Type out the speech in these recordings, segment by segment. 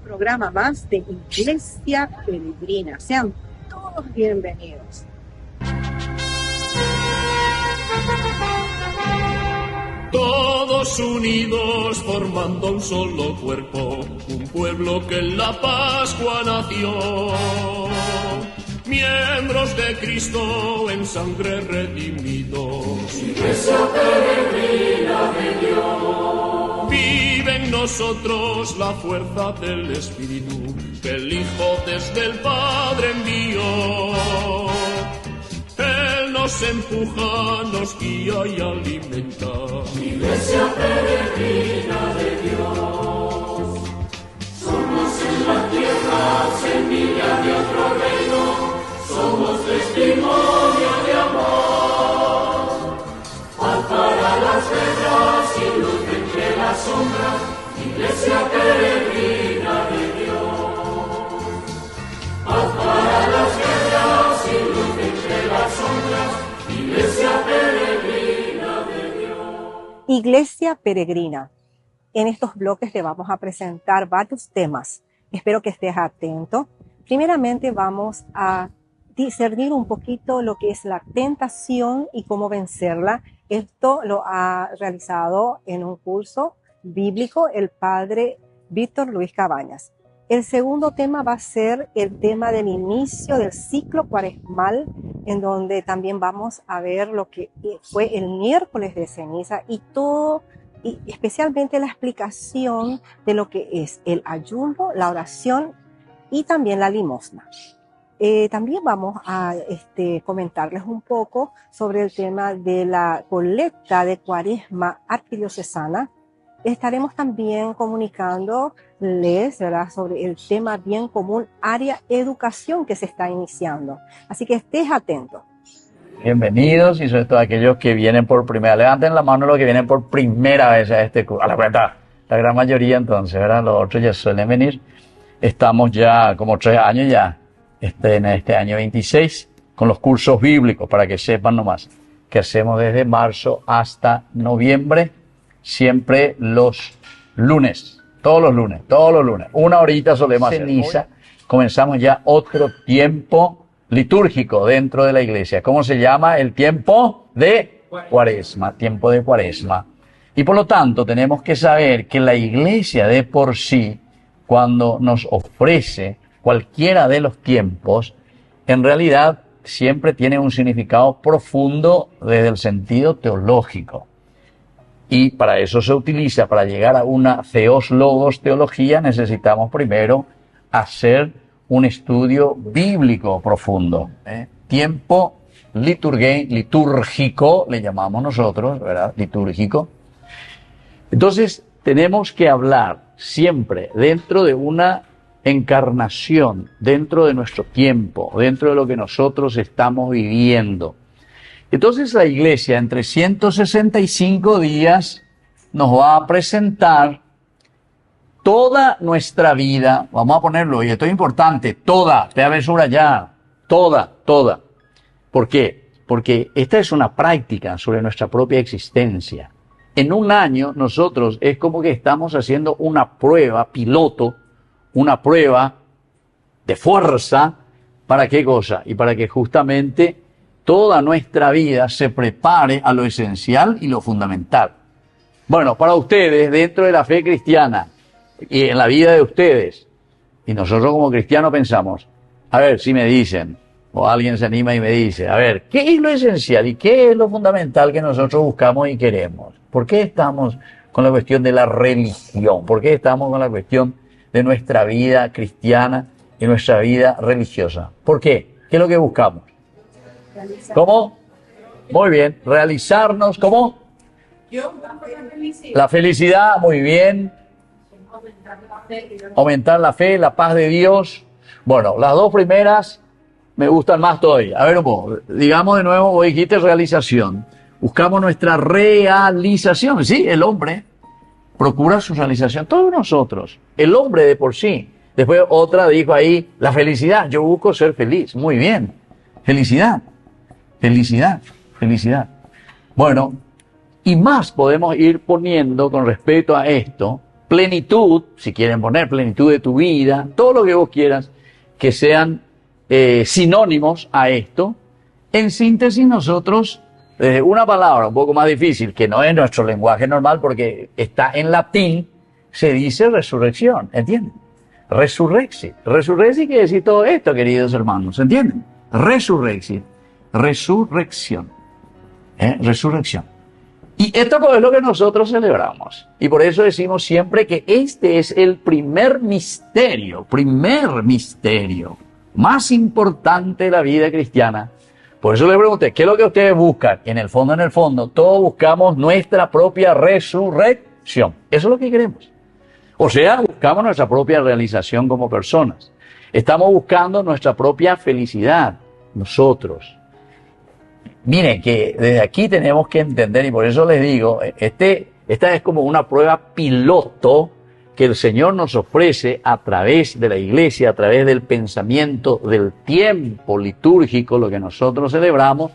programa más de Iglesia Peregrina. Sean todos bienvenidos. Todos unidos formando un solo cuerpo, un pueblo que en la Pascua nació. Miembros de Cristo en sangre redimidos, Iglesia peregrina de Dios. Vive en nosotros la fuerza del Espíritu que el Hijo desde el Padre envió. Él nos empuja, nos guía y alimenta. Iglesia peregrina de Dios. Somos en la tierra semilla de otro reino. Somos testimonio de amor. Paz para las guerras y luz entre las sombras. Iglesia peregrina de Dios. Paz para las guerras y luz entre las sombras. Iglesia peregrina de Dios. Iglesia peregrina. En estos bloques te vamos a presentar varios temas. Espero que estés atento. Primeramente vamos a discernir un poquito lo que es la tentación y cómo vencerla. Esto lo ha realizado en un curso bíblico el padre Víctor Luis Cabañas. El segundo tema va a ser el tema del inicio del ciclo cuaresmal, en donde también vamos a ver lo que fue el miércoles de ceniza y todo, y especialmente la explicación de lo que es el ayuno, la oración y también la limosna. También vamos a comentarles un poco sobre el tema de la colecta de Cuaresma arquidiocesana. Estaremos también comunicándoles, ¿verdad?, sobre el tema bien común, área educación, que se está iniciando. Así que estés atento. Bienvenidos, y sobre todo aquellos que vienen por primera vez. Levanten la mano los que vienen por primera vez a este curso. A la cuenta, la gran mayoría entonces, ¿verdad? Los otros ya suelen venir. Estamos ya como 3 años ya. En este año 26, con los cursos bíblicos, para que sepan nomás, que hacemos desde marzo hasta noviembre, siempre los lunes, todos los lunes, 1 horita solemos hacer ceniza. Comenzamos ya otro tiempo litúrgico dentro de la iglesia. ¿Cómo se llama? El tiempo de Cuaresma, tiempo de Cuaresma. Y por lo tanto tenemos que saber que la iglesia de por sí, cuando nos ofrece cualquiera de los tiempos, en realidad siempre tiene un significado profundo desde el sentido teológico. Y para eso se utiliza, para llegar a una theos logos teología, necesitamos primero hacer un estudio bíblico profundo. Tiempo litúrgico, le llamamos nosotros, ¿verdad? Litúrgico. Entonces, tenemos que hablar siempre dentro de una encarnación, dentro de nuestro tiempo, dentro de lo que nosotros estamos viviendo. Entonces la iglesia en 365 días nos va a presentar toda nuestra vida, vamos a ponerlo, y esto es importante, toda, te voy a subrayar, toda. ¿Por qué? Porque esta es una práctica sobre nuestra propia existencia. En un año nosotros es como que estamos haciendo una prueba piloto, una prueba de fuerza. ¿Para qué cosa? Y para que justamente toda nuestra vida se prepare a lo esencial y lo fundamental. Bueno, para ustedes, dentro de la fe cristiana y en la vida de ustedes, y nosotros como cristianos pensamos, a ver si me dicen, o alguien se anima y me dice, a ver, ¿qué es lo esencial y qué es lo fundamental que nosotros buscamos y queremos? ¿Por qué estamos con la cuestión de la religión? ¿Por qué estamos con la cuestión de nuestra vida cristiana y nuestra vida religiosa? ¿Por qué? ¿Qué es lo que buscamos? ¿Cómo? Muy bien. Realizarnos, ¿cómo? La felicidad, muy bien. Aumentar la fe, la paz de Dios. Bueno, las dos primeras me gustan más todavía. A ver un poco. Digamos de nuevo, vos dijiste realización. Buscamos nuestra realización. Sí, el hombre procura su realización. Todos nosotros. El hombre de por sí. Después otra dijo ahí, la felicidad. Yo busco ser feliz. Muy bien. Felicidad. Felicidad. Felicidad. Bueno, y más podemos ir poniendo con respecto a esto, plenitud, si quieren poner plenitud de tu vida, todo lo que vos quieras, que sean sinónimos a esto. En síntesis, nosotros, una palabra un poco más difícil, que no es nuestro lenguaje normal porque está en latín, se dice resurrección, ¿entienden? Resurrexit. Resurrexit quiere decir todo esto, queridos hermanos, ¿entienden? Resurrexit. Resurrección. Resurrección. Y esto es lo que nosotros celebramos. Y por eso decimos siempre que este es el primer misterio más importante de la vida cristiana. Por eso le pregunté, ¿qué es lo que ustedes buscan? En el fondo, todos buscamos nuestra propia resurrección. Eso es lo que queremos. O sea, buscamos nuestra propia realización como personas. Estamos buscando nuestra propia felicidad, nosotros. Miren que desde aquí tenemos que entender, y por eso les digo, esta es como una prueba piloto que el Señor nos ofrece a través de la iglesia, a través del pensamiento, del tiempo litúrgico, lo que nosotros celebramos,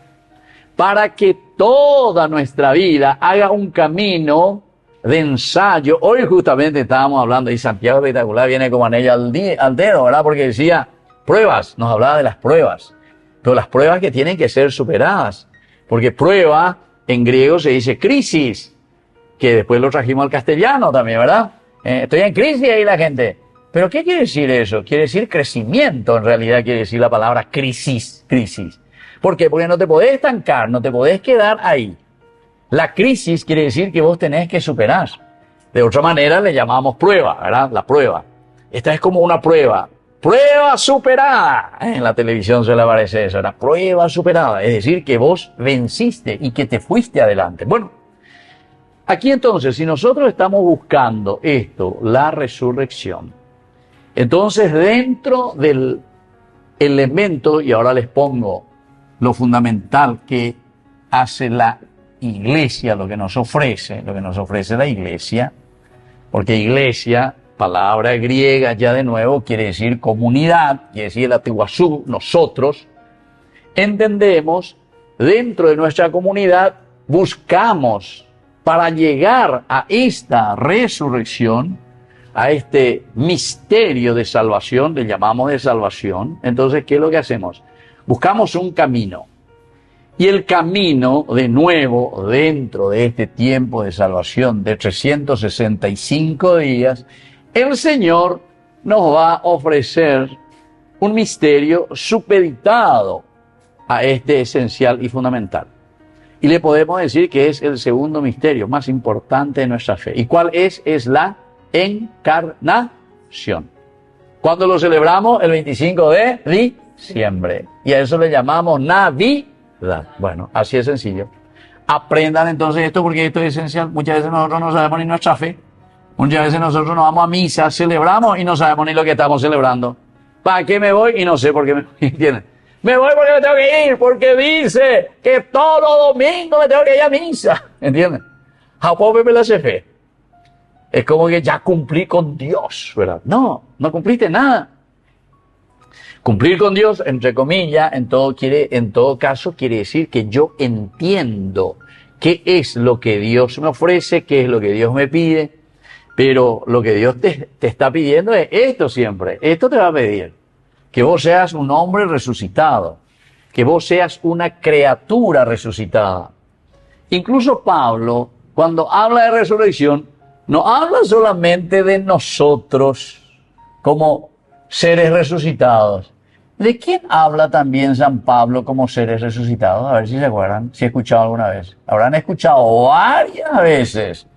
para que toda nuestra vida haga un camino de ensayo. Hoy justamente estábamos hablando, y Santiago espectacular viene como anillo al dedo, ¿verdad? Porque decía pruebas, nos hablaba de las pruebas, pero las pruebas que tienen que ser superadas, porque prueba en griego se dice crisis, que después lo trajimos al castellano también, ¿verdad? Estoy en crisis ahí la gente. ¿Pero qué quiere decir eso? Quiere decir crecimiento, en realidad quiere decir la palabra crisis. ¿Por qué? Porque no te podés estancar, no te podés quedar ahí. La crisis quiere decir que vos tenés que superar. De otra manera le llamamos prueba, ¿verdad? La prueba. Esta es como una prueba. Prueba superada. En la televisión se le aparece eso, la prueba superada. Es decir, que vos venciste y que te fuiste adelante. Bueno, aquí entonces, si nosotros estamos buscando esto, la resurrección, entonces dentro del elemento, y ahora les pongo lo fundamental que hace la iglesia, lo que nos ofrece la iglesia, porque iglesia, palabra griega ya de nuevo, quiere decir comunidad, quiere decir el atiguazú, nosotros, entendemos, dentro de nuestra comunidad, buscamos para llegar a esta resurrección, a este misterio de salvación, le llamamos de salvación. Entonces, ¿qué es lo que hacemos? Buscamos un camino. Y el camino, de nuevo, dentro de este tiempo de salvación de 365 días, el Señor nos va a ofrecer un misterio supeditado a este esencial y fundamental. Y le podemos decir que es el segundo misterio más importante de nuestra fe. ¿Y cuál es? Es la encarnación. Cuando lo celebramos el 25 de diciembre. Y a eso le llamamos Navidad. Bueno, así es sencillo. Aprendan entonces esto porque esto es esencial. Muchas veces nosotros no sabemos ni nuestra fe. Muchas veces nosotros nos vamos a misa, celebramos y no sabemos ni lo que estamos celebrando. ¿Para qué me voy? Y no sé por qué me ¿entienden? Me voy porque me tengo que ir, porque dice que todo domingo me tengo que ir a misa. ¿Entienden? Japón me la hace fe. Es como que ya cumplí con Dios, ¿verdad? No, no cumpliste nada. Cumplir con Dios, entre comillas, en todo caso, quiere decir que yo entiendo qué es lo que Dios me ofrece, qué es lo que Dios me pide, pero lo que Dios te está pidiendo es esto siempre. Esto te va a pedir. Que vos seas un hombre resucitado, que vos seas una criatura resucitada. Incluso Pablo, cuando habla de resurrección, no habla solamente de nosotros como seres resucitados. ¿De quién habla también San Pablo como seres resucitados? A ver si se acuerdan, si he escuchado alguna vez. Habrán escuchado varias veces.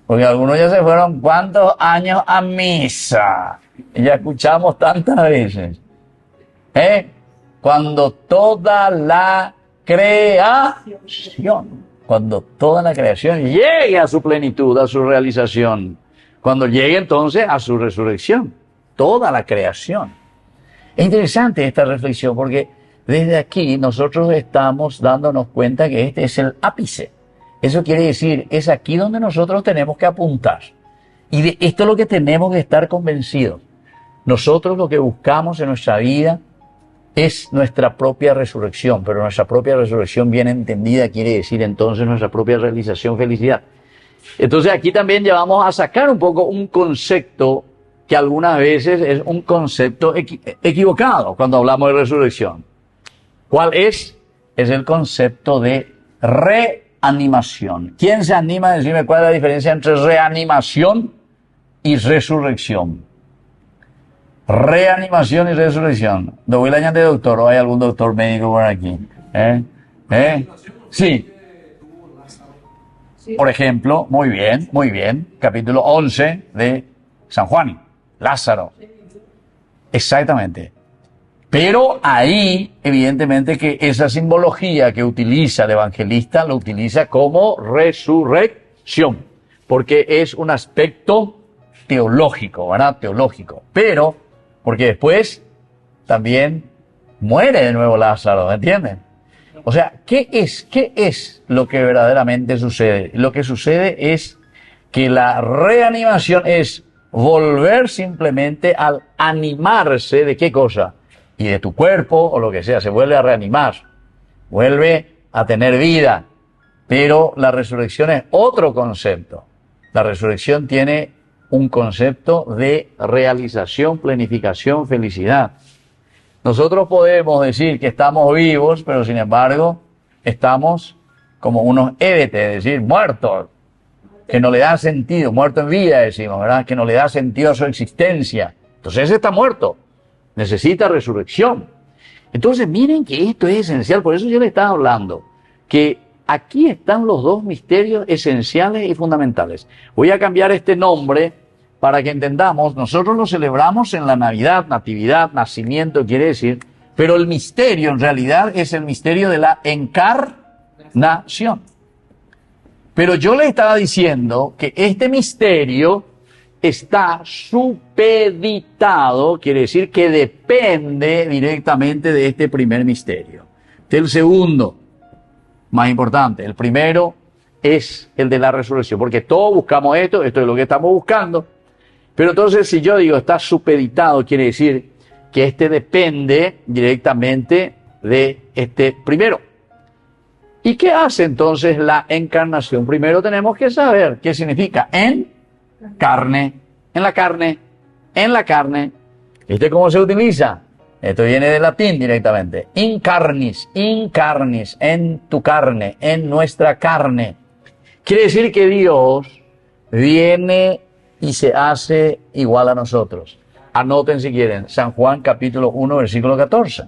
Porque algunos ya se fueron ¿cuántos años a misa? Y ya escuchamos tantas veces. Cuando toda la creación llegue a su plenitud, a su realización. Cuando llegue entonces a su resurrección. Toda la creación. Es interesante esta reflexión porque desde aquí nosotros estamos dándonos cuenta que este es el ápice. Eso quiere decir, es aquí donde nosotros tenemos que apuntar. Y de esto es lo que tenemos que estar convencidos. Nosotros lo que buscamos en nuestra vida es nuestra propia resurrección, pero nuestra propia resurrección bien entendida quiere decir entonces nuestra propia realización, felicidad. Entonces aquí también ya vamos a sacar un poco un concepto que algunas veces es un concepto equivocado cuando hablamos de resurrección. ¿Cuál es? Es el concepto de reanimación. ¿Quién se anima a decirme cuál es la diferencia entre reanimación y resurrección? Reanimación y resurrección. ¿No voy a añadir doctor o hay algún doctor médico por aquí? Sí. Por ejemplo, muy bien, capítulo 11 de San Juan, Lázaro. Exactamente. Pero ahí, evidentemente, que esa simbología que utiliza el evangelista, lo utiliza como resurrección, porque es un aspecto teológico, ¿verdad? Teológico. Pero, porque después también muere de nuevo Lázaro, ¿me entienden? O sea, ¿qué es lo que verdaderamente sucede? Lo que sucede es que la reanimación es volver simplemente al animarse de qué cosa, y de tu cuerpo o lo que sea, se vuelve a reanimar, vuelve a tener vida. Pero la resurrección es otro concepto. La resurrección tiene un concepto de realización, planificación, felicidad. Nosotros podemos decir que estamos vivos, pero sin embargo estamos como unos ébetes, es decir, muertos, que no le da sentido, muerto en vida decimos, ¿verdad? Que no le da sentido a su existencia. Entonces ese está muerto, necesita resurrección. Entonces miren que esto es esencial, por eso yo le estaba hablando, que aquí están los dos misterios esenciales y fundamentales. Voy a cambiar este nombre para que entendamos, nosotros lo celebramos en la Navidad, natividad, nacimiento quiere decir, pero el misterio en realidad es el misterio de la encarnación. Pero yo le estaba diciendo que este misterio está supeditado, quiere decir que depende directamente de este primer misterio. El segundo, más importante, el primero es el de la resurrección, porque todos buscamos esto es lo que estamos buscando. Pero entonces si yo digo está supeditado, quiere decir que este depende directamente de este primero. ¿Y qué hace entonces la encarnación? Primero tenemos que saber qué significa en carne, en la carne, en la carne. ¿Viste cómo se utiliza? Esto viene del latín directamente. In carnis, en tu carne, en nuestra carne. Quiere decir que Dios viene y se hace igual a nosotros. Anoten si quieren, San Juan capítulo 1, versículo 14.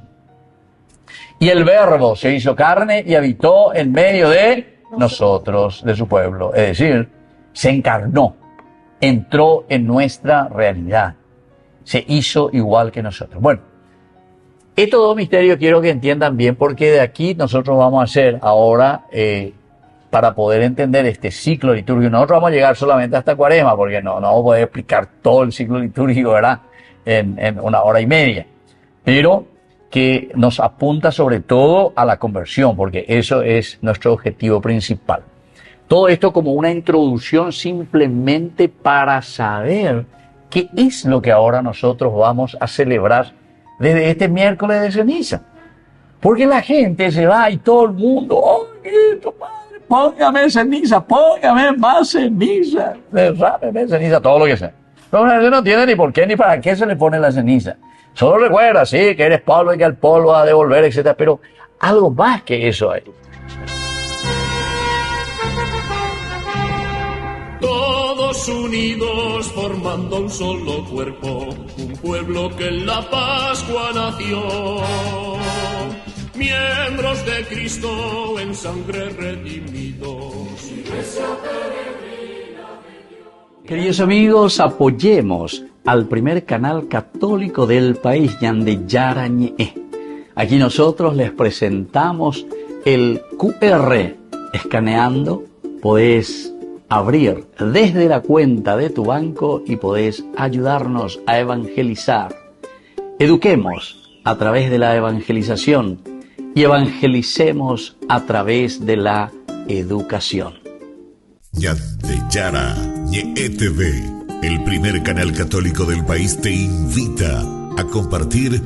Y el Verbo se hizo carne y habitó en medio de nosotros, de su pueblo. Es decir, se encarnó, entró en nuestra realidad, se hizo igual que nosotros. Bueno, estos dos misterios quiero que entiendan bien, porque de aquí nosotros vamos a hacer ahora, para poder entender este ciclo litúrgico, nosotros vamos a llegar solamente hasta Cuaresma, porque no vamos a poder explicar todo el ciclo litúrgico, ¿verdad?, en una hora y media. Pero que nos apunta sobre todo a la conversión, porque eso es nuestro objetivo principal. Todo esto como una introducción simplemente para saber qué es lo que ahora nosotros vamos a celebrar desde este miércoles de ceniza. Porque la gente se va y todo el mundo, ¡oye, tu padre, póngame ceniza, póngame más ceniza, derrámeme ceniza, todo lo que sea! Pero no tiene ni por qué ni para qué se le pone la ceniza. Solo recuerda, sí, que eres polvo y que al polvo va a devolver, etc. Pero algo más que eso hay. Todos unidos formando un solo cuerpo, un pueblo que en la Pascua nació. Miembros de Cristo en sangre redimidos. Iglesia peregrina de Dios. Queridos amigos, apoyemos al primer canal católico del país, Yande Yarañe. Aquí nosotros les presentamos el QR. Escaneando, podés abrir desde la cuenta de tu banco y podés ayudarnos a evangelizar. Eduquemos a través de la evangelización y evangelicemos a través de la educación. Yande Yarañe TV, el primer canal católico del país, te invita a compartir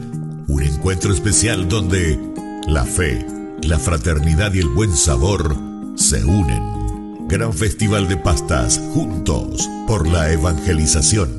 un encuentro especial donde la fe, la fraternidad y el buen sabor se unen. Gran Festival de Pastas, juntos por la evangelización.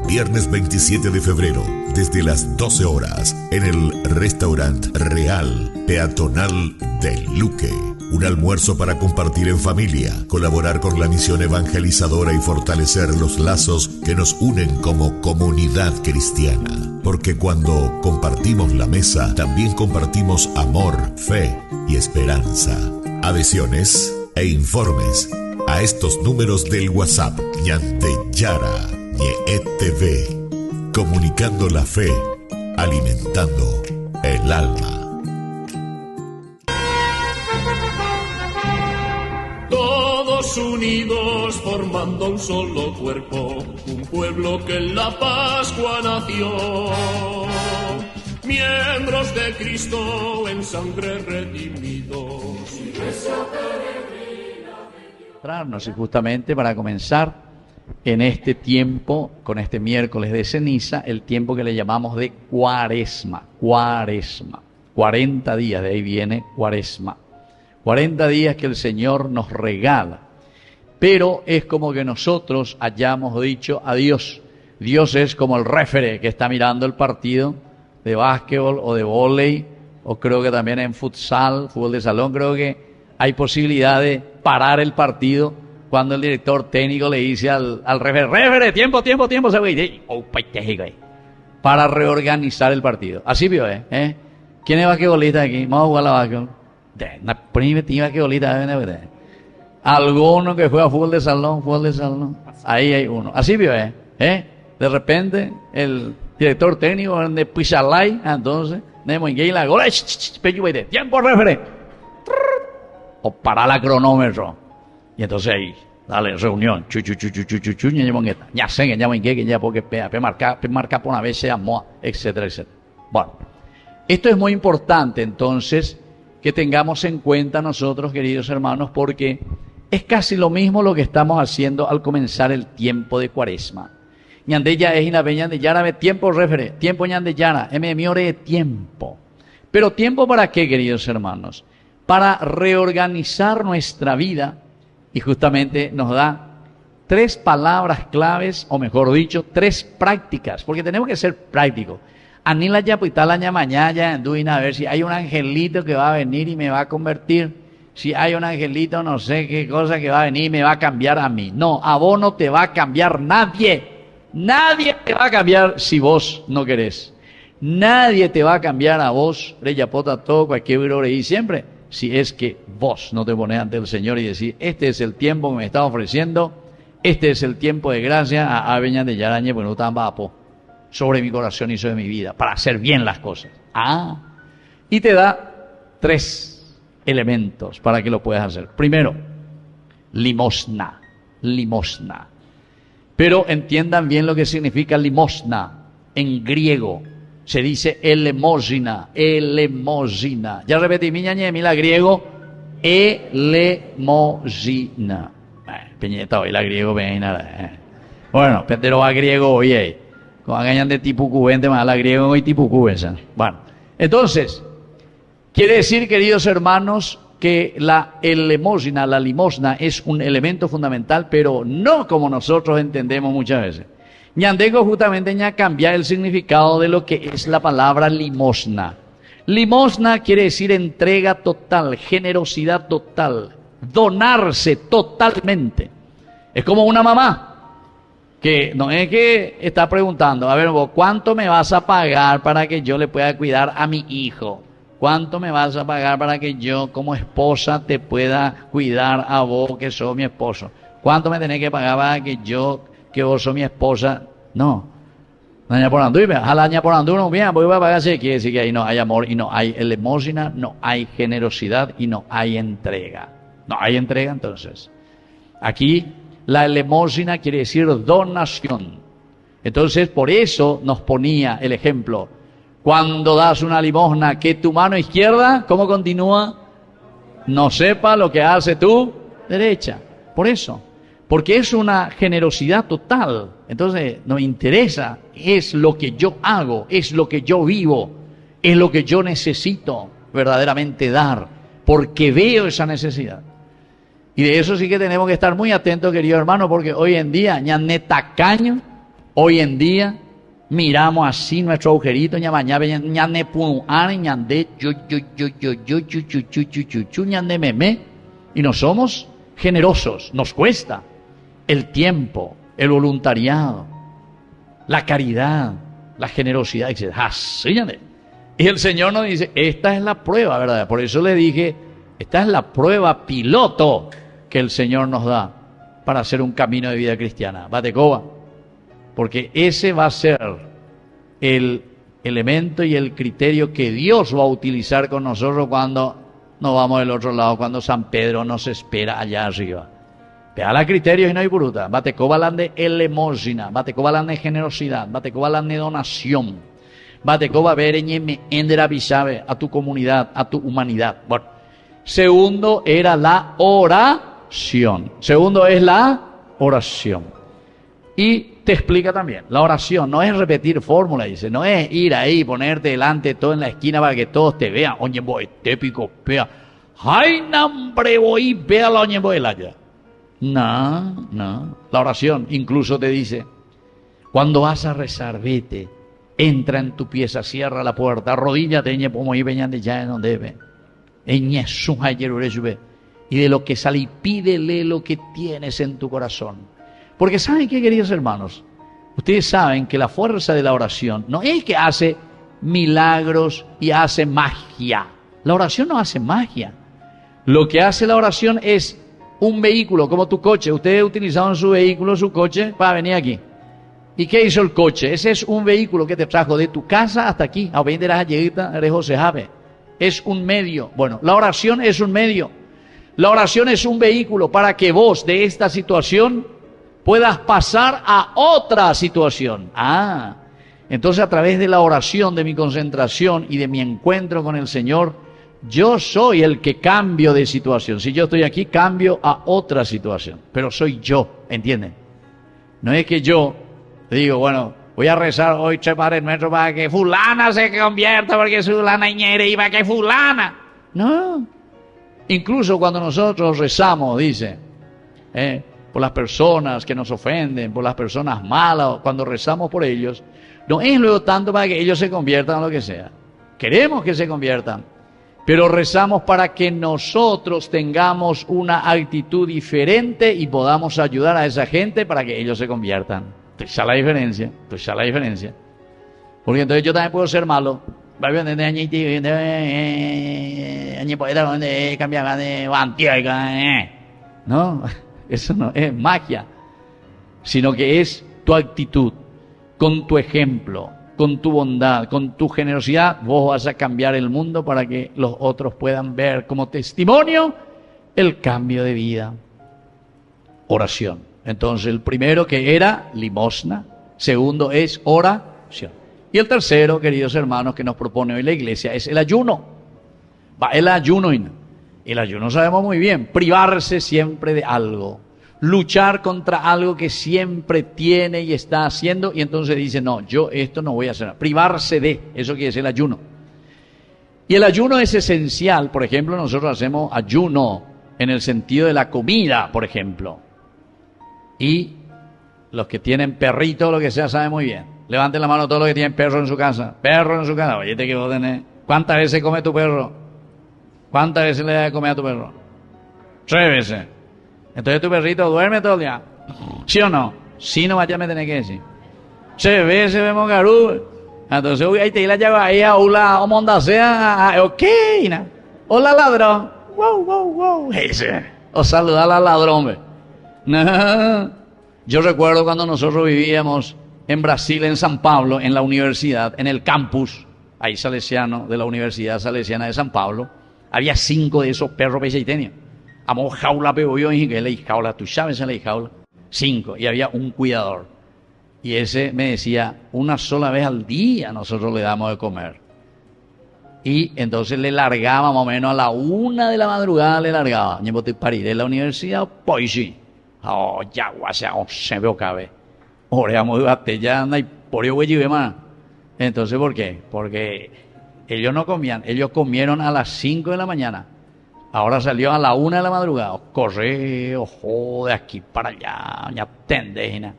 Viernes 27 de febrero, desde las 12 horas, en el Restaurant Real Peatonal del Luque. Un almuerzo para compartir en familia, colaborar con la misión evangelizadora y fortalecer los lazos que nos unen como comunidad cristiana. Porque cuando compartimos la mesa, también compartimos amor, fe y esperanza. Adhesiones e informes a estos números del WhatsApp. Ñandeyara ñeetv, comunicando la fe, alimentando el alma. Todos unidos formando un solo cuerpo, un pueblo que en la Pascua nació. Miembros de Cristo en sangre redimidos. Y justamente para comenzar en este tiempo, con este miércoles de ceniza, el tiempo que le llamamos de Cuaresma. 40 días, de ahí viene Cuaresma. 40 días que el Señor nos regala. Pero es como que nosotros hayamos dicho a Dios. Dios es como el referee que está mirando el partido de básquetbol o de vóley, o creo que también en futsal, fútbol de salón, creo que hay posibilidad de parar el partido cuando el director técnico le dice al referee, tiempo, para reorganizar el partido. Así vio, ¿Quién es basquetbolista aquí? Vamos a jugar la básquetbol. Alguno que juega fútbol de salón. Ahí hay uno. Así vio, De repente, el director técnico de Pizalay, entonces, la gola, tiempo, referee. O para la cronómetro. Y entonces ahí, dale, reunión, ya sé que ya porque marca por una vez se amó, etcétera, etcétera. Bueno, esto es muy importante entonces que tengamos en cuenta nosotros, queridos hermanos, porque es casi lo mismo lo que estamos haciendo al comenzar el tiempo de Cuaresma. Ñandeya es inabeña de Yara, tiempo refere, tiempo ñandeyara, miore de tiempo. Pero tiempo para qué, queridos hermanos? Para reorganizar nuestra vida, y justamente nos da 3 palabras claves, o mejor dicho, 3 prácticas, porque tenemos que ser prácticos. Anila ya pues la mañana anduina a ver si hay un angelito que va a venir y me va a convertir. Si hay un angelito, no sé qué cosa que va a venir y me va a cambiar a mí. No, a vos no te va a cambiar nadie. Nadie te va a cambiar si vos no querés. Nadie te va a cambiar a vos, reyapota todo, cualquier virore y siempre. Si es que vos no te pones ante el Señor y decís, este es el tiempo que me está ofreciendo, este es el tiempo de gracia a Aveña de Yarañe, pues no tan vapo, sobre mi corazón y sobre mi vida, para hacer bien las cosas. Y te da 3 elementos para que lo puedas hacer. Primero, limosna. Pero entiendan bien lo que significa limosna en griego. Se dice elemosina. Ya repetí, mi la griego, elemosina. Peñeta, hoy la griego, Bueno, pero va griego hoy, Con gañan de tipo cubente, más la griego hoy tipo cubensa. Bueno, entonces, quiere decir, queridos hermanos, que la limosna es un elemento fundamental, pero no como nosotros entendemos muchas veces. Ñandego justamente ya cambiar el significado de lo que es la palabra limosna. Limosna quiere decir entrega total, generosidad total, donarse totalmente. Es como una mamá que no es que está preguntando, a ver vos, ¿cuánto me vas a pagar para que yo le pueda cuidar a mi hijo? ¿Cuánto me vas a pagar para que yo como esposa te pueda cuidar a vos que sos mi esposo? ¿Cuánto me tenés que pagar para que vos sos mi esposa? No. No bien, voy a pagar, quiere decir que ahí no hay amor y no hay elemosina, no hay generosidad y no hay entrega. No hay entrega entonces. Aquí la elemosina quiere decir donación. Entonces por eso nos ponía el ejemplo. Cuando das una limosna, que tu mano izquierda, ¿cómo continúa? No sepa lo que hace tu derecha. Por eso. Porque es una generosidad total. Entonces, nos interesa, es lo que yo hago, es lo que yo vivo, es lo que yo necesito verdaderamente dar, porque veo esa necesidad. Y de eso sí que tenemos que estar muy atentos, queridos hermanos, porque hoy en día, ñané tacaño, hoy en día miramos así nuestro agujerito, ñané punuane, ñandé, ñandé meme, y no somos generosos, nos cuesta el tiempo, el voluntariado, la caridad, la generosidad, etc. Así, ñandé. Y el Señor nos dice, esta es la prueba, ¿verdad? Por eso le dije, esta es la prueba piloto que el Señor nos da para hacer un camino de vida cristiana. Batecoba. Porque ese va a ser el elemento y el criterio que Dios va a utilizar con nosotros cuando nos vamos del otro lado, cuando San Pedro nos espera allá arriba. Vea la criterio y no hay puruta. Batecoba hablan de elemosina, batecoba hablan de generosidad, batecoba hablan de donación. Batecoba vereñeme endera bisabe a tu comunidad, a tu humanidad. Bueno, segundo era la oración. Segundo es la oración. Y te explica también, la oración no es repetir fórmula, dice, no es ir ahí, ponerte delante todo en la esquina para que todos te vean. Oye, voy, tépico, pea. Ay, nambre, voy, pea la oye, voy, la ya. No, no. La oración incluso te dice, cuando vas a rezar, vete, entra en tu pieza, cierra la puerta, arrodíllate, ñe, como y veñan de ya en donde ve. Y de lo que sale, y pídele lo que tienes en tu corazón. Porque ¿saben qué, queridos hermanos? Ustedes saben que la fuerza de la oración no es que hace milagros y hace magia. La oración no hace magia. Lo que hace la oración es un vehículo, como tu coche. Ustedes utilizaron su vehículo, su coche, para venir aquí. ¿Y qué hizo el coche? Ese es un vehículo que te trajo de tu casa hasta aquí. A ver, eres José Jabe. Es un medio. Bueno, la oración es un medio. La oración es un vehículo para que vos de esta situación puedas pasar a otra situación. Entonces a través de la oración, de mi concentración y de mi encuentro con el Señor, yo soy el que cambio de situación. Si yo estoy aquí, cambio a otra situación. Pero soy yo, ¿entienden? No es que yo digo, bueno, voy a rezar hoy, Che Padre Nuestro, para que fulana se convierta, porque fulana ñere, y para que fulana. No. Incluso cuando nosotros rezamos, dice, por las personas que nos ofenden, por las personas malas, cuando rezamos por ellos, no es luego tanto para que ellos se conviertan en lo que sea. Queremos que se conviertan, pero rezamos para que nosotros tengamos una actitud diferente y podamos ayudar a esa gente para que ellos se conviertan. Entonces, esa es la diferencia. Porque entonces yo también puedo ser malo. No, eso no es magia, sino que es tu actitud, con tu ejemplo, con tu bondad, con tu generosidad, vos vas a cambiar el mundo para que los otros puedan ver como testimonio el cambio de vida. Oración. Entonces el primero que era limosna, segundo es oración. Y el tercero, queridos hermanos, que nos propone hoy la iglesia es el ayuno. El ayuno. El ayuno sabemos muy bien, privarse siempre de algo, luchar contra algo que siempre tiene y está haciendo, y entonces dice, no, yo esto no voy a hacer, privarse de, eso quiere decir el ayuno. Y el ayuno es esencial. Por ejemplo, nosotros hacemos ayuno en el sentido de la comida, por ejemplo. Y los que tienen perrito o lo que sea saben muy bien. Levanten la mano todos los que tienen perro en su casa. Perro en su casa. Oye, que vos tenés. ¿Cuántas veces come tu perro? ¿Cuántas veces le das de comer a tu perro? 3 veces. Entonces tu perrito duerme todo el día. ¿Sí o no? Sí, no vaya, me tenés que decir. 3 veces vemos garú. Entonces, uy, ahí te la lleva ahí a una monda sea. Ok, na. Hola, ladrón. Wow, wow, wow. Ese. O saludar al ladrón, no. Yo recuerdo cuando nosotros vivíamos en Brasil, en San Pablo, en la universidad, en el campus, ahí salesiano, de la Universidad Salesiana de San Pablo, había 5 de esos perros pecheiteños. Amo jaula peo y que le jaula, tú sabes en la jaula. 5, y había un cuidador. Y ese me decía, una sola vez al día nosotros le damos de comer. Y entonces le largaba más o menos a la 1 de la madrugada, le largaba. Yo te parí de la universidad, pues sí. Oh, ya, guasa, se veo cabe. Oreamos de batalla, anda y por ello güey, más. Entonces, ¿por qué? Porque ellos no comían, ellos comieron a las 5 de la mañana. Ahora salió a la 1 de la madrugada. Corre, ojo, de aquí para allá, ya tendejina.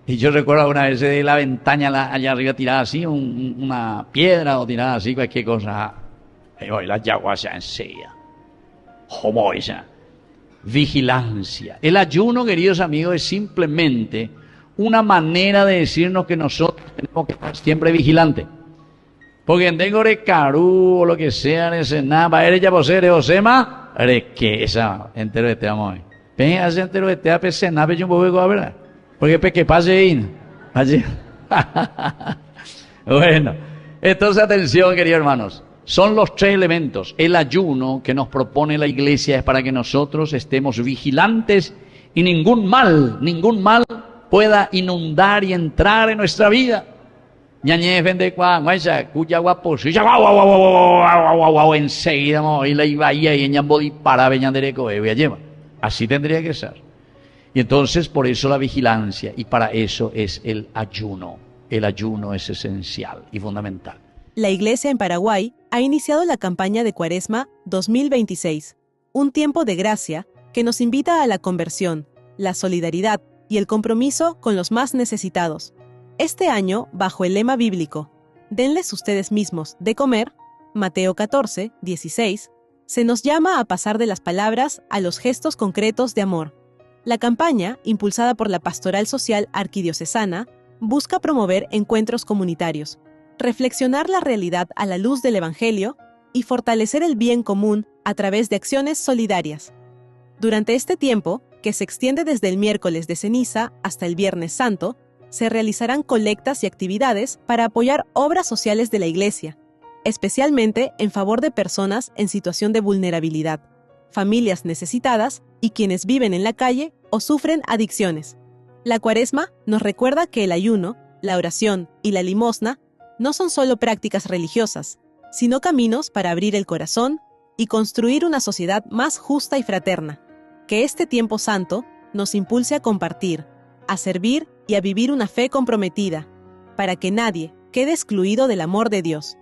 Y yo recuerdo alguna vez de la ventana allá arriba tirada así, una piedra o tirada así, cualquier cosa. Y hoy la yaguas ya enseguida. Como esa. Vigilancia. El ayuno, queridos amigos, es simplemente una manera de decirnos que nosotros tenemos que estar siempre vigilantes. Porque tengo de carú o lo que sea, ese nada, eres ya posee, osema, eres que esa entero de te amo hoy. Ven a ese entero de te apese, nada, yo un poco de verdad. Porque que pase ahí. Bueno, entonces atención, queridos hermanos. Son los 3 elementos. El ayuno que nos propone la iglesia es para que nosotros estemos vigilantes y ningún mal pueda inundar y entrar en nuestra vida. Enseguida y la iba y ella para así tendría que ser. Y entonces por eso la vigilancia, y para eso es el ayuno. El ayuno es esencial y fundamental. La Iglesia en Paraguay ha iniciado la campaña de Cuaresma 2026, un tiempo de gracia que nos invita a la conversión, la solidaridad y el compromiso con los más necesitados. Este año, bajo el lema bíblico, denles ustedes mismos de comer, Mateo 14, 16, se nos llama a pasar de las palabras a los gestos concretos de amor. La campaña, impulsada por la Pastoral Social Arquidiocesana, busca promover encuentros comunitarios, reflexionar la realidad a la luz del Evangelio y fortalecer el bien común a través de acciones solidarias. Durante este tiempo, que se extiende desde el miércoles de ceniza hasta el Viernes Santo, se realizarán colectas y actividades para apoyar obras sociales de la Iglesia, especialmente en favor de personas en situación de vulnerabilidad, familias necesitadas y quienes viven en la calle o sufren adicciones. La Cuaresma nos recuerda que el ayuno, la oración y la limosna no son solo prácticas religiosas, sino caminos para abrir el corazón y construir una sociedad más justa y fraterna. Que este tiempo santo nos impulse a compartir, a servir y a vivir una fe comprometida, para que nadie quede excluido del amor de Dios.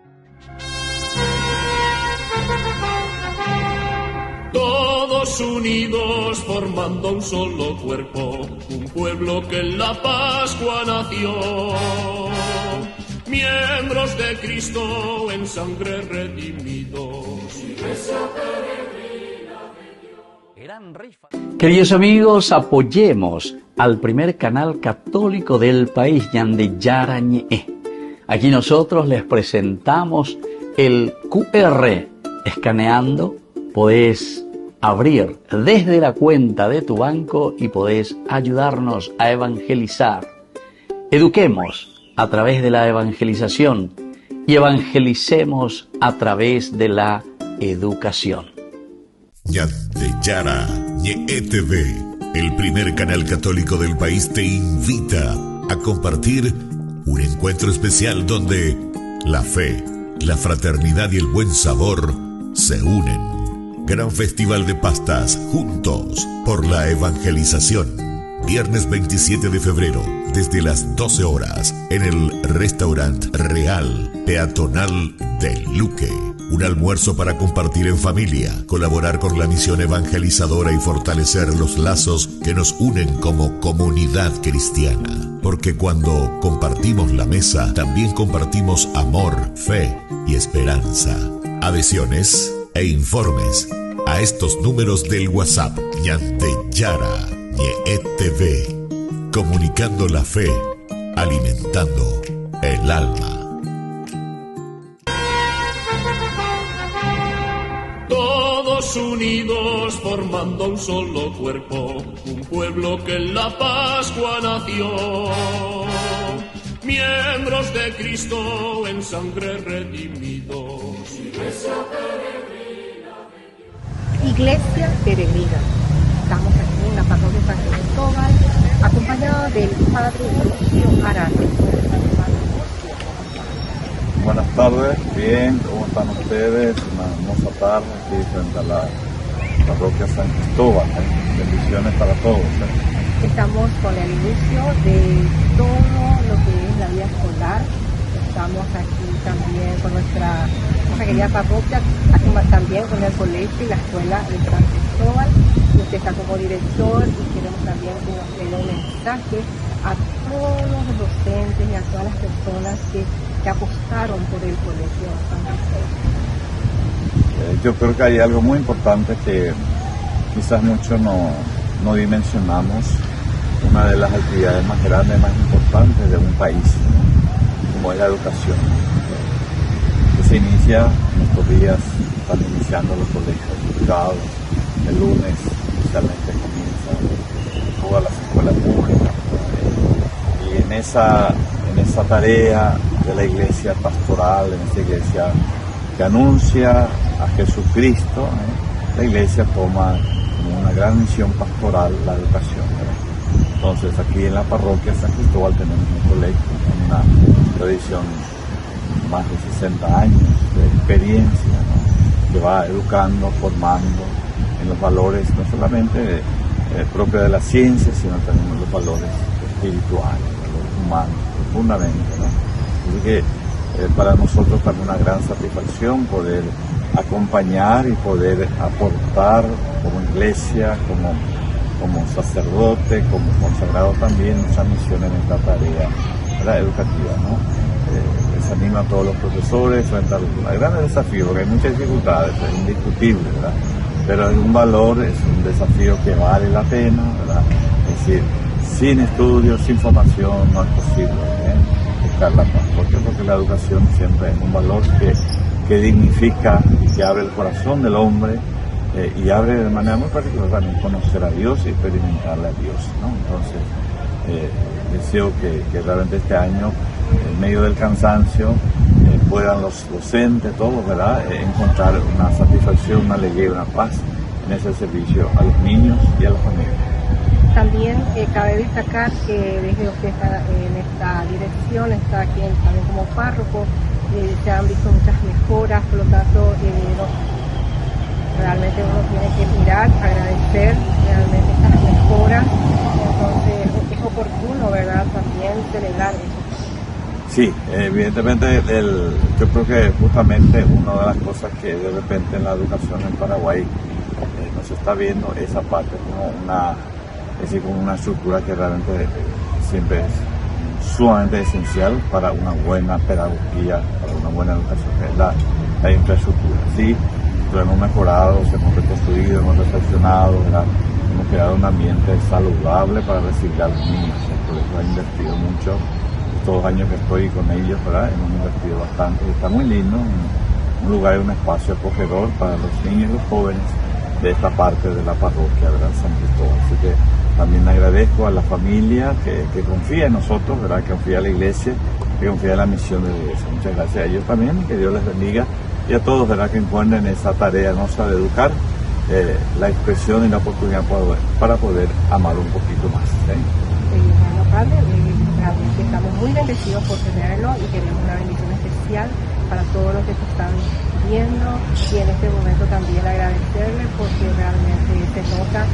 Todos unidos formando un solo cuerpo, un pueblo que en la Pascua nació. Miembros de Cristo en sangre redimidos. Iglesia peregrina de Dios. Queridos amigos, apoyemos al primer canal católico del país, Yandeyara Ñe'e. Aquí nosotros les presentamos el QR. Escaneando, podés abrir desde la cuenta de tu banco y podés ayudarnos a evangelizar. Eduquemos a través de la evangelización y evangelicemos a través de la educación. Yandeyara Ñe'e TV, el primer canal católico del país, te invita a compartir un encuentro especial donde la fe, la fraternidad y el buen sabor se unen. Gran Festival de Pastas, juntos por la evangelización. Viernes 27 de febrero, desde las 12 horas, en el Restaurant Real Peatonal del Luque. Un almuerzo para compartir en familia, colaborar con la misión evangelizadora y fortalecer los lazos que nos unen como comunidad cristiana. Porque cuando compartimos la mesa, también compartimos amor, fe y esperanza. Adhesiones e informes a estos números del WhatsApp. Yandeyara Ñe'e TV, comunicando la fe, alimentando el alma. Todos unidos formando un solo cuerpo, un pueblo que en la Pascua nació. Miembros de Cristo en sangre redimidos. Iglesia peregrina de Dios. Iglesia peregrina. Estamos aquí en la parroquia San Cristóbal, acompañado del padre Lucio Arate. Buenas tardes, bien, ¿cómo están ustedes? Una hermosa tarde aquí frente a la parroquia San Cristóbal. Bendiciones para todos. Estamos con el inicio de todo lo que es la vida escolar. estamos aquí también con nuestra querida parroquia, también con el colegio y la escuela de San Cristóbal. Usted está como director y queremos también que nos dé un mensaje a todos los docentes y a todas las personas que apostaron por el colegio San Cristóbal. Yo creo que hay algo muy importante que quizás muchos no dimensionamos. Una de las actividades más grandes, más importantes de un país, ¿no? Como es la educación, que se inicia en estos días, están iniciando los colegios privados, el lunes inicialmente comienzan todas las escuelas públicas, y en esa tarea de la iglesia pastoral, en esa iglesia que anuncia a Jesucristo, la iglesia toma como una gran misión pastoral la educación, ¿verdad? Entonces aquí en la parroquia San Cristóbal tenemos un colegio con una tradición más de 60 años de experiencia, ¿no? Que va educando, formando en los valores no solamente propios de la ciencia, sino también en los valores espirituales, valores humanos, profundamente, ¿no? Así que para nosotros también una gran satisfacción poder acompañar y poder aportar como iglesia, como sacerdote, como consagrado también, esa misión en esta tarea, ¿verdad?, educativa, ¿no? Les animo a todos los profesores frente al gran desafío, porque hay muchas dificultades, es indiscutible, ¿verdad? Pero es un valor, es un desafío que vale la pena, ¿verdad? Es decir, sin estudios, sin formación no es posible buscar la paz. ¿Por qué? Porque la educación siempre es un valor que dignifica y que abre el corazón del hombre, y abre de manera muy particular también conocer a Dios y experimentarle a Dios, ¿no? Entonces, deseo que realmente este año, en medio del cansancio, puedan los docentes, todos, ¿verdad?, encontrar una satisfacción, una alegría, una paz en ese servicio a los niños y a la familia. También cabe destacar que desde usted está en esta dirección, está aquí también como párroco, se han visto muchas mejoras, por lo tanto, realmente uno tiene que mirar, agradecer realmente estas mejoras, entonces es oportuno, ¿verdad?, también celebrar eso. Sí, evidentemente yo creo que justamente una de las cosas que de repente en la educación en Paraguay no se está viendo, esa parte como una estructura que realmente siempre es sumamente esencial para una buena pedagogía, para una buena educación, que es la infraestructura. Sí, lo hemos mejorado, se hemos reconstruido, hemos reflexionado, ¿verdad? Hemos creado un ambiente saludable para recibir a los niños. El colegio ha invertido mucho. Estos años que estoy con ellos, ¿verdad?, hemos invertido bastante. Está muy lindo, un lugar y un espacio acogedor para los niños y los jóvenes de esta parte de la parroquia, ¿verdad?, San Cristóbal. Así que también agradezco a la familia que confía en nosotros, ¿verdad?, que confía en la iglesia, que confía en la misión de la iglesia. Muchas gracias a ellos también, que Dios les bendiga, y a todos, ¿verdad?, que encuentren esa tarea hermosa de educar, la expresión y la oportunidad para poder amar un poquito más. Bueno, Padre, realmente estamos muy bendecidos por tenerlo y queremos una bendición especial para todos los que te están viendo, y en este momento también agradecerle porque realmente se nota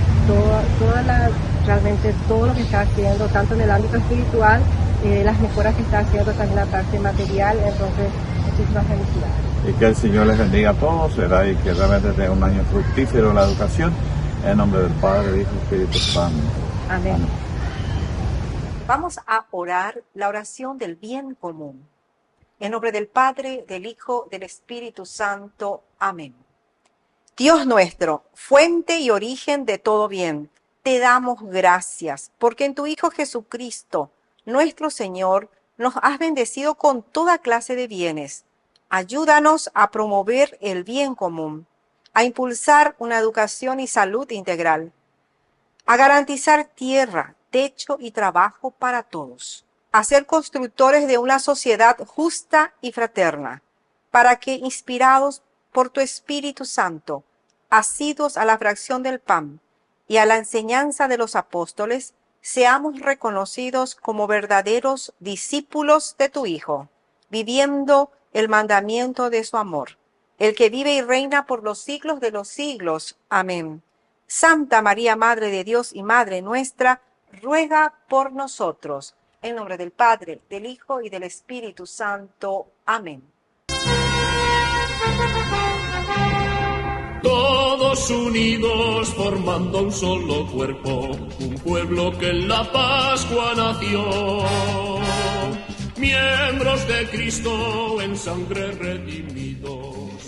realmente todo lo que está haciendo, tanto en el ámbito espiritual, las mejoras que está haciendo también la parte material, entonces muchísimas felicidades. Y que el Señor les bendiga a todos, ¿verdad?, y que realmente tenga un año fructífero en la educación, en nombre del Padre, del Hijo y del Espíritu Santo. Amén. Amén. Vamos a orar la oración del bien común. En nombre del Padre, del Hijo, del Espíritu Santo. Amén. Dios nuestro, fuente y origen de todo bien, te damos gracias, porque en tu Hijo Jesucristo, nuestro Señor, nos has bendecido con toda clase de bienes. Ayúdanos a promover el bien común, a impulsar una educación y salud integral, a garantizar tierra, techo y trabajo para todos, a ser constructores de una sociedad justa y fraterna, para que, inspirados por tu Espíritu Santo, asiduos a la fracción del pan y a la enseñanza de los apóstoles, seamos reconocidos como verdaderos discípulos de tu Hijo, viviendo el mandamiento de su amor, el que vive y reina por los siglos de los siglos. Amén. Santa María, Madre de Dios y Madre nuestra, ruega por nosotros. En nombre del Padre, del Hijo y del Espíritu Santo. Amén. Todos unidos formando un solo cuerpo, un pueblo que en la Pascua nació. Miembros de Cristo en sangre redimidos.